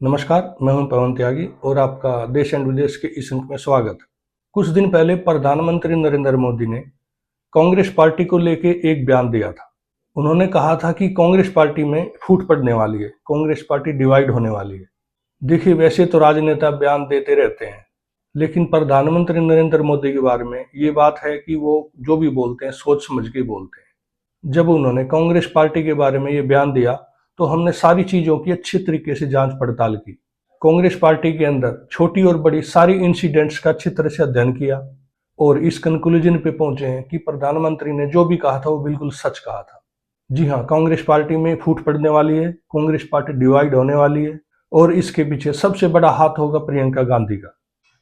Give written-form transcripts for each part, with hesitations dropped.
नमस्कार, मैं हूं पवन त्यागी और आपका देश एंड विदेश के इस अंक में स्वागत। कुछ दिन पहले प्रधानमंत्री नरेंद्र मोदी ने कांग्रेस पार्टी को लेके एक बयान दिया था। उन्होंने कहा था कि कांग्रेस पार्टी में फूट पड़ने वाली है, कांग्रेस पार्टी डिवाइड होने वाली है। देखिए, वैसे तो राजनेता बयान देते रहते हैं, लेकिन प्रधानमंत्री नरेंद्र मोदी के बारे में ये बात है कि वो जो भी बोलते हैं सोच समझ के बोलते हैं। जब उन्होंने कांग्रेस पार्टी के बारे में ये बयान दिया तो हमने सारी चीजों की अच्छी तरीके से जांच पड़ताल की। कांग्रेस पार्टी के अंदर छोटी और बड़ी सारी इंसिडेंट्स का अच्छी तरह से अध्ययन किया और इस कंक्लूजन पे पहुंचे हैं कि प्रधानमंत्री ने जो भी कहा था वो बिल्कुल सच कहा था। जी हाँ, कांग्रेस पार्टी में फूट पड़ने वाली है, कांग्रेस पार्टी डिवाइड होने वाली है और इसके पीछे सबसे बड़ा हाथ होगा प्रियंका गांधी का।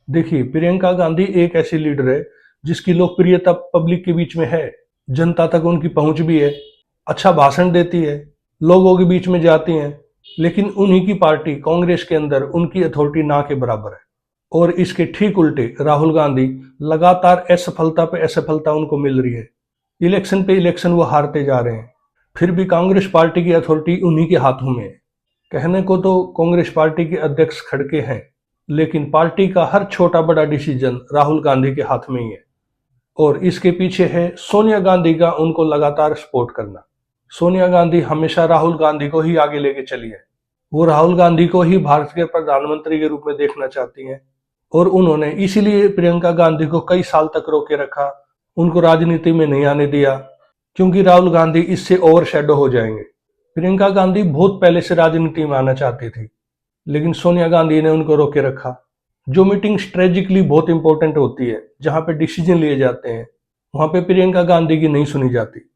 देखिए, प्रियंका गांधी एक ऐसी लीडर है जिसकी लोकप्रियता पब्लिक के बीच में है, जनता तक उनकी पहुंच भी है, अच्छा भाषण देती है, लोगों के बीच में जाती हैं, लेकिन उन्हीं की पार्टी कांग्रेस के अंदर उनकी अथॉरिटी ना के बराबर है। और इसके ठीक उल्टे राहुल गांधी लगातार असफलता पे असफलता उनको मिल रही है। इलेक्शन पे इलेक्शन वो हारते जा रहे हैं, फिर भी कांग्रेस पार्टी की अथॉरिटी उन्हीं के हाथों में है। कहने को तो कांग्रेस पार्टी के अध्यक्ष खड़के हैं, लेकिन पार्टी का हर छोटा बड़ा डिसीजन राहुल गांधी के हाथ में ही है और इसके पीछे है सोनिया गांधी का उनको लगातार सपोर्ट करना। सोनिया गांधी हमेशा राहुल गांधी को ही आगे लेके चली है। वो राहुल गांधी को ही भारत के प्रधानमंत्री के रूप में देखना चाहती हैं और उन्होंने इसीलिए प्रियंका गांधी को कई साल तक रोके रखा, उनको राजनीति में नहीं आने दिया, क्योंकि राहुल गांधी इससे ओवर शेडो हो जाएंगे। प्रियंका गांधी बहुत पहले से राजनीति में आना चाहती थी, लेकिन सोनिया गांधी ने उनको रोके रखा। जो मीटिंग स्ट्रेटेजिकली बहुत इंपॉर्टेंट होती है, जहां पे डिसीजन लिए जाते हैं, वहां पे प्रियंका गांधी की नहीं सुनी जाती।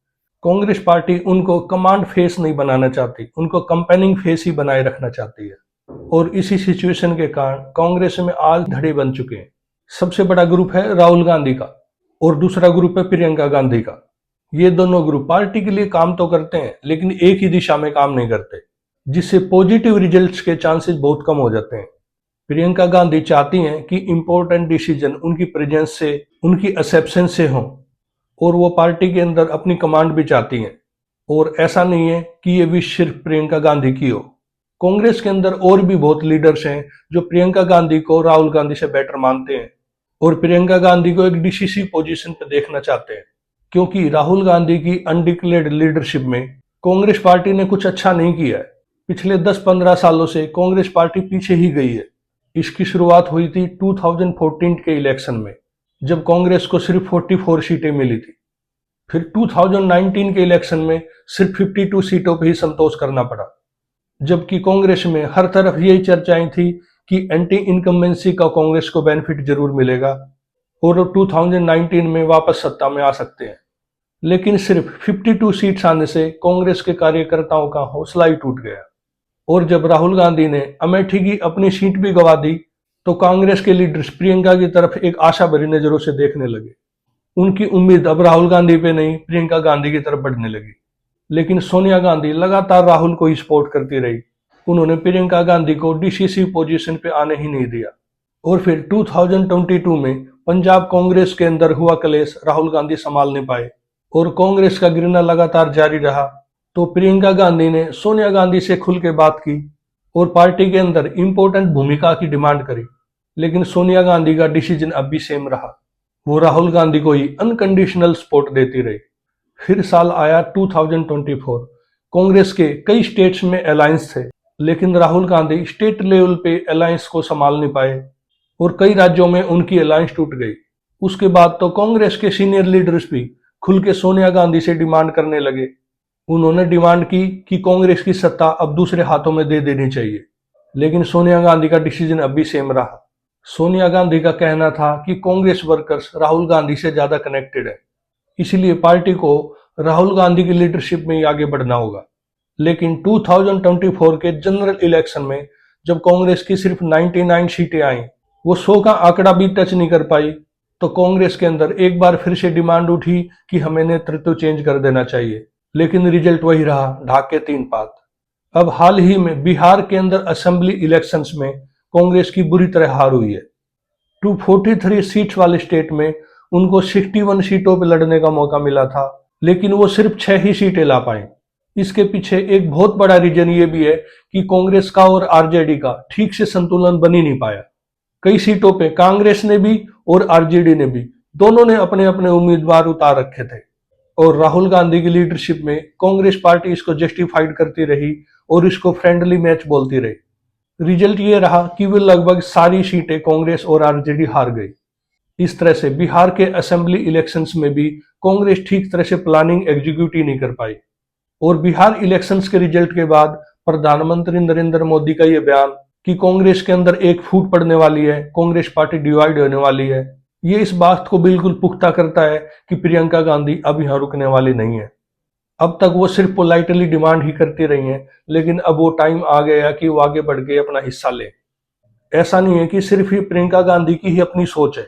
कांग्रेस पार्टी उनको कमांड फेस नहीं बनाना चाहती, उनको कंपेनिंग फेस ही बनाए रखना चाहती है और इसी सिचुएशन के कारण कांग्रेस में आज धड़े बन चुके हैं। सबसे बड़ा ग्रुप है राहुल गांधी का और दूसरा ग्रुप है प्रियंका गांधी का। ये दोनों ग्रुप पार्टी के लिए काम तो करते हैं, लेकिन एक ही दिशा में काम नहीं करते, जिससे पॉजिटिव रिजल्ट्स के चांसेस बहुत कम हो जाते हैं। प्रियंका गांधी चाहती हैं कि इंपॉर्टेंट डिसीजन उनकी प्रेजेंस से, उनकी एक्सेप्शन से हों और वो पार्टी के अंदर अपनी कमांड भी चाहती हैं। और ऐसा नहीं है कि ये विश सिर्फ प्रियंका गांधी की हो। कांग्रेस के अंदर और भी बहुत लीडर्स हैं जो प्रियंका गांधी को राहुल गांधी से बेटर मानते हैं और प्रियंका गांधी को एक डिसिसिव पोजीशन पर देखना चाहते हैं, क्योंकि राहुल गांधी की अनडिक्लेयर्ड लीडरशिप में कांग्रेस पार्टी ने कुछ अच्छा नहीं किया है। पिछले 10-15 सालों से कांग्रेस पार्टी पीछे ही गई है। इसकी शुरुआत हुई थी 2014 के इलेक्शन में, जब कांग्रेस को सिर्फ 44 सीटें मिली थी। फिर 2019 के इलेक्शन में सिर्फ 52 सीटों पर ही संतोष करना पड़ा, जबकि कांग्रेस में हर तरफ यही चर्चाएं थी कि एंटी इनकम्बेंसी का कांग्रेस को बेनिफिट जरूर मिलेगा और 2019 में वापस सत्ता में आ सकते हैं। लेकिन सिर्फ 52 सीट्स आने से कांग्रेस के कार्यकर्ताओं का हौसला ही टूट गया और जब राहुल गांधी ने अमेठी की अपनी सीट भी गंवा दी तो कांग्रेस के लीडर्स प्रियंका की तरफ एक आशा भरी नजरों से देखने लगे। उनकी उम्मीद अब राहुल गांधी पे नहीं, प्रियंका गांधी की तरफ बढ़ने लगी। लेकिन सोनिया गांधी लगातार राहुल को ही सपोर्ट करती रही। उन्होंने प्रियंका गांधी को डिसिसिव पोजीशन पे आने ही नहीं दिया और फिर 2022 में पंजाब कांग्रेस के अंदर हुआ कलेश राहुल गांधी संभाल नहीं पाए और कांग्रेस का गिरना लगातार जारी रहा। तो प्रियंका गांधी ने सोनिया गांधी से खुल के बात की और पार्टी के अंदर इंपॉर्टेंट भूमिका की डिमांड करी, लेकिन सोनिया गांधी का डिसीजन अब भी सेम रहा। वो राहुल गांधी को ही अनकंडीशनल सपोर्ट देती रही। फिर साल आया 2024। कांग्रेस के कई स्टेट्स में अलायंस थे, लेकिन राहुल गांधी स्टेट लेवल पे अलायंस को संभाल नहीं पाए और कई राज्यों में उनकी अलायंस टूट गई। उसके बाद तो कांग्रेस के सीनियर लीडर्स भी खुल के सोनिया गांधी से डिमांड करने लगे। उन्होंने डिमांड की कि कांग्रेस की सत्ता अब दूसरे हाथों में दे देनी चाहिए, लेकिन सोनिया गांधी का डिसीजन अब भी सेम रहा। सोनिया गांधी का कहना था कि कांग्रेस वर्कर्स राहुल गांधी से ज्यादा कनेक्टेड है, इसलिए पार्टी को राहुल गांधी की लीडरशिप में ही आगे बढ़ना होगा। लेकिन 2024 के जनरल इलेक्शन में जब कांग्रेस की सिर्फ 99 सीटें आई, वो 100 का आंकड़ा भी टच नहीं कर पाई, तो कांग्रेस के अंदर एक बार फिर से डिमांड उठी कि हमें नेतृत्व चेंज कर देना चाहिए। लेकिन रिजल्ट वही रहा, ढाक के 3 पात। अब हाल ही में बिहार के अंदर असेंबली इलेक्शंस में कांग्रेस की बुरी तरह हार हुई है। 243 सीट्स वाले स्टेट में उनको 61 सीटों पर लड़ने का मौका मिला था, लेकिन वो सिर्फ 6 ही सीटें ला पाए। इसके पीछे एक बहुत बड़ा रीजन ये भी है कि कांग्रेस का और आरजेडी का ठीक से संतुलन बन ही नहीं पाया। कई सीटों पे कांग्रेस ने भी और आरजेडी ने भी दोनों ने अपने अपने उम्मीदवार उतार रखे थे और राहुल गांधी की लीडरशिप में कांग्रेस पार्टी इसको जस्टिफाइड करती रही और इसको फ्रेंडली मैच बोलती रही। रिजल्ट ये रहा कि वे लगभग सारी सीटें कांग्रेस और आरजेडी हार गई। इस तरह से बिहार के असेंबली इलेक्शंस में भी कांग्रेस ठीक तरह से प्लानिंग एग्जीक्यूट ही नहीं कर पाई और बिहार इलेक्शंस के रिजल्ट के बाद प्रधानमंत्री नरेंद्र मोदी का यह बयान कि कांग्रेस के अंदर एक फूट पड़ने वाली है, कांग्रेस पार्टी डिवाइड होने वाली है, ये इस बात को बिल्कुल पुख्ता करता है कि प्रियंका गांधी अब यहां रुकने वाली नहीं है। अब तक वो सिर्फ पोलाइटली डिमांड ही करती रही हैं, लेकिन अब वो टाइम आ गया कि वो आगे बढ़ के अपना हिस्सा ले। ऐसा नहीं है कि सिर्फ ही प्रियंका गांधी की ही अपनी सोच है,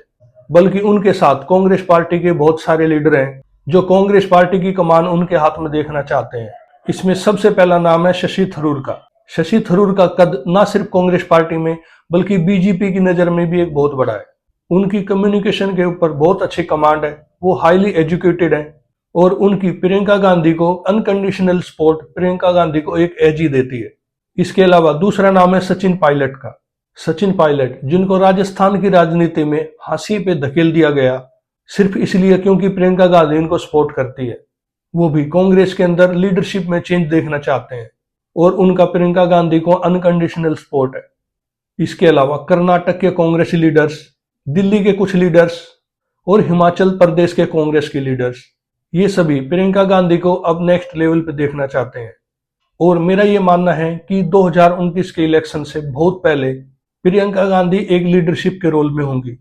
बल्कि उनके साथ कांग्रेस पार्टी के बहुत सारे लीडर हैं जो कांग्रेस पार्टी की कमान उनके हाथ में देखना चाहते हैं। इसमें सबसे पहला नाम है शशि थरूर का। शशि थरूर का कद ना सिर्फ कांग्रेस पार्टी में बल्कि बीजेपी की नजर में भी एक बहुत बड़ा है। उनकी कम्युनिकेशन के ऊपर बहुत अच्छी कमांड है, वो हाईली एजुकेटेड है और उनकी प्रियंका गांधी को अनकंडीशनल सपोर्ट प्रियंका गांधी को एक एज ही देती है। इसके अलावा दूसरा नाम है सचिन पायलट का। सचिन पायलट जिनको राजस्थान की राजनीति में फांसी पे धकेल दिया गया सिर्फ इसलिए क्योंकि प्रियंका गांधी इनको सपोर्ट करती है, वो भी कांग्रेस के अंदर लीडरशिप में चेंज देखना चाहते हैं और उनका प्रियंका गांधी को अनकंडीशनल सपोर्ट है। इसके अलावा कर्नाटक के कांग्रेस लीडर्स, दिल्ली के कुछ लीडर्स और हिमाचल प्रदेश के कांग्रेस के लीडर्स, ये सभी प्रियंका गांधी को अब नेक्स्ट लेवल पे देखना चाहते हैं। और मेरा ये मानना है कि 2029 के इलेक्शन से बहुत पहले प्रियंका गांधी एक लीडरशिप के रोल में होंगी।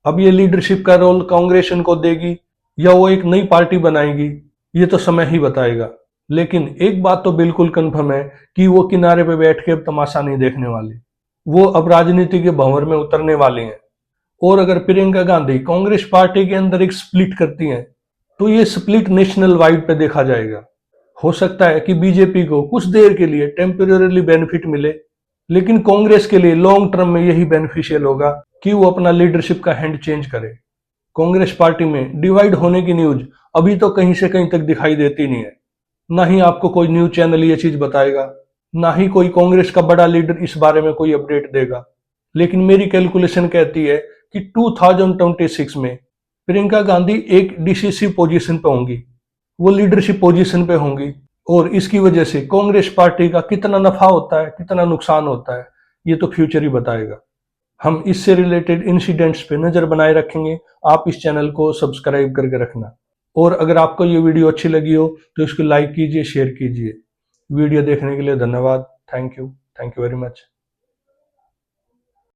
अब ये लीडरशिप का रोल कांग्रेस इनको देगी या वो एक नई पार्टी बनाएगी, ये तो समय ही बताएगा। लेकिन एक बात तो बिल्कुल कंफर्म है कि वो किनारे पे बैठ के अब तमाशा नहीं देखने वाली, वो अब राजनीति के भंवर में उतरने वाली हैं। और अगर प्रियंका गांधी कांग्रेस पार्टी के अंदर एक स्प्लिट करती हैं तो ये स्प्लिट नेशनल वाइड पे देखा जाएगा। हो सकता है कि बीजेपी को कुछ देर के लिए टेम्परेरी बेनिफिट मिले, लेकिन कांग्रेस के लिए लॉन्ग टर्म में यही बेनिफिशियल होगा कि वो अपना लीडरशिप का हैंड चेंज करे। कांग्रेस पार्टी में डिवाइड होने की न्यूज अभी तो कहीं से कहीं तक दिखाई देती नहीं है। ना ही आपको कोई न्यूज चैनल ये चीज बताएगा, ना ही कोई कांग्रेस का बड़ा लीडर इस बारे में कोई अपडेट देगा। लेकिन मेरी कैलकुलेशन कहती है कि 2026 में प्रियंका गांधी एक डिसिसिव पोजीशन पे होंगी, वो लीडरशिप पोजीशन पे होंगी और इसकी वजह से कांग्रेस पार्टी का कितना नफा होता है, कितना नुकसान होता है, ये तो फ्यूचर ही बताएगा। हम इससे रिलेटेड इंसिडेंट्स पे नजर बनाए रखेंगे। आप इस चैनल को सब्सक्राइब करके रखना और अगर आपको ये वीडियो अच्छी लगी हो तो इसको लाइक कीजिए, शेयर कीजिए। वीडियो देखने के लिए धन्यवाद। Thank you very much.